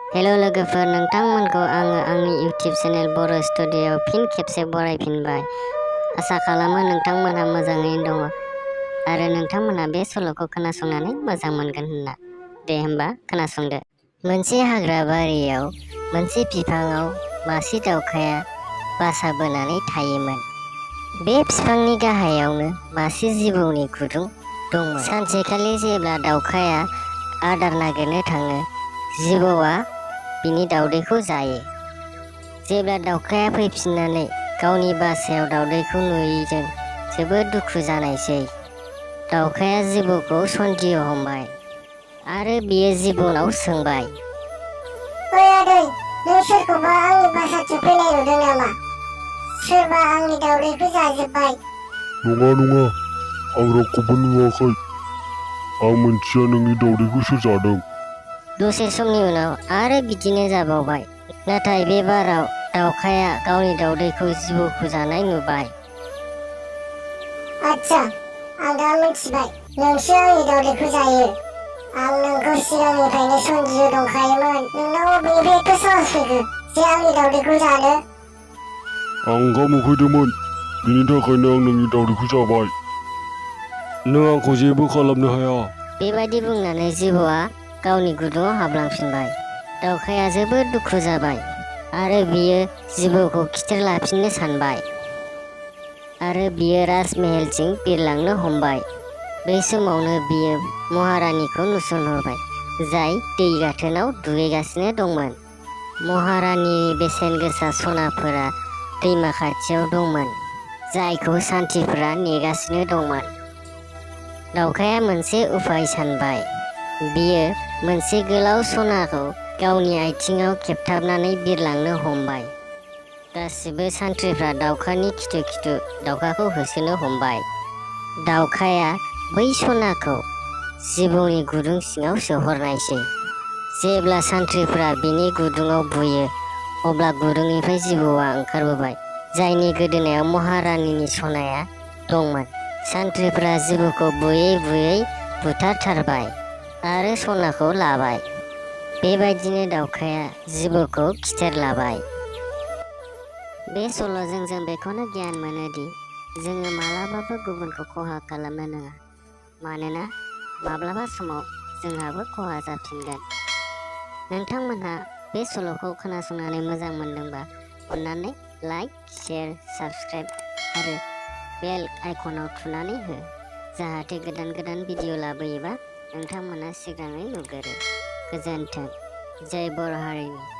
Hello लोगोफोर, नोंथांमोनखौ आङो आंनि इउटिउब चेनेल बर' स्टुडिय'आव फिन खेबसे बरायफिनबाय। आसा खालामो नोंथांमोनहा मोजाङैनो दङ आरो नोंथांमोनहा बे सल'खौ खोनासंनानै मोजां मोनगोन होनना। दे होमबा खोनासंदो। मोनसे हाग्रा बारियाव मोनसे बिफाङाव मासे दावखाया बासा बोनानै थायोमोन। बे बिफांनि गाहायावनो मासे जिबौनि गुदुं दंमोन। सानसेखालि जेब्ला दावखाया आदार नागिरनो थाङो, जिबौआ बिनि दावदैखौ जायो। जेब्ला दावखाया फैफिननानै गावनि बासायाव दावदैखौ नुयैजों जोबोद दुखु जानायसै। दावखाया जिबौखौ सनदेह हमबाय आरो बियो जिबौनाव सोंबाय, ओइ आदै, नों सोरखौबा आंनि बासाथिं फैनाय नुदों नामा? सोरबा आंनि दावदैखौ जाजोब्बाय। नङा, आं रावखौबो नुवाखै। आं मिन्थिया नोंनि दावदैखौ सोर जादों। दसे समनि उनाव आरो बिदिनो जाबावबाय, नाथाय बे बाराव दावखाया गावनि दावदैखौ जिबौखौ जानाय नुबाय। आच्छा, आं दा मिथिबाय, नोंसो आंनि दावदैखौ जायो। आं नोंखौ सिगांनिफ्रायनो सनदेह दंखायोमोन। नोंनाव बबेनिफ्राय एथ' साहस फैखो जे आंनि दावदैखौ जानो? आं ओंखाम उखैदोंमोन, बिनि थाखायनो आं नोंनि दावदैखौ जाबाय। नों आंखौ जेबो खालामनो हाया। बेबायदि बुंनानै जिबौआ गावनि गुदुङाव हाबलांफिनबाय। दावखाया जोबोद दुखु जाबाय आरो बियो जिबौखौ खिथेर लाफिननो सानबाय आरो बियो राजमहलथिं बिरलांनो हमबाय। बै समावनो बियो महारानिखौ नुसनहरबाय, जाय दै गाथोनाव दुगैगासिनो दंमोन। महारानिनि बेसेन गोसा सनाफोरा दैमा खाथियाव दंमोन, जायखौ सान्थ्रिफोरा नेगासिनो दंमोन। दावखाया मोनसे उपाय सानबाय। बियो मोनसे गोलाव सनाखौ गावनि आथिङाव खेबथाबनानै बिरलांनो हमबाय। गासिबो सान्थ्रिफ्रा दावखानि खिथु खिथु दावखाखौ होसोनो हमबाय। दावखाया बै सनाखौ जिबौनि गुदुं सिङाव सोहरनायसै। जेब्ला सान्थ्रिफ्रा बिनि गुदुङाव बुयो, अब्ला गुदुंनिफ्राय जिबौआ ओंखारबोबाय, जायनि गोदोनायाव महारानिनि सनाया दंमोन। सान्थ्रिफ्रा जिबौखौ बुयै बुयै बुथारथारबाय आरो सनाखौ लाबाय। बेबायदिनो दावखाया जिबौखौ खिथेर लाबाय। बे सल'जों जों बेखौनो गियान मोनोदि जोङो मालाबाबो गुबुनखौ खहा खालामनो नाङा, मानोना माब्लाबा समाव जोंहाबो खहा जाफिनगोन। नोंथांमोनहा बे सल'खौ खोनासंनानै मोजां मोनदोंबा अन्नानै लाइक, शेयार, साबस्क्राइब आरो बेल आइकनाव थुनानै हो, जाहाथे गोदान गोदान भिडिअ लाबोयोबा नोंथांमोना सिगाङै नुगोरो। गोजोन्थों। जय बर' हारिनि।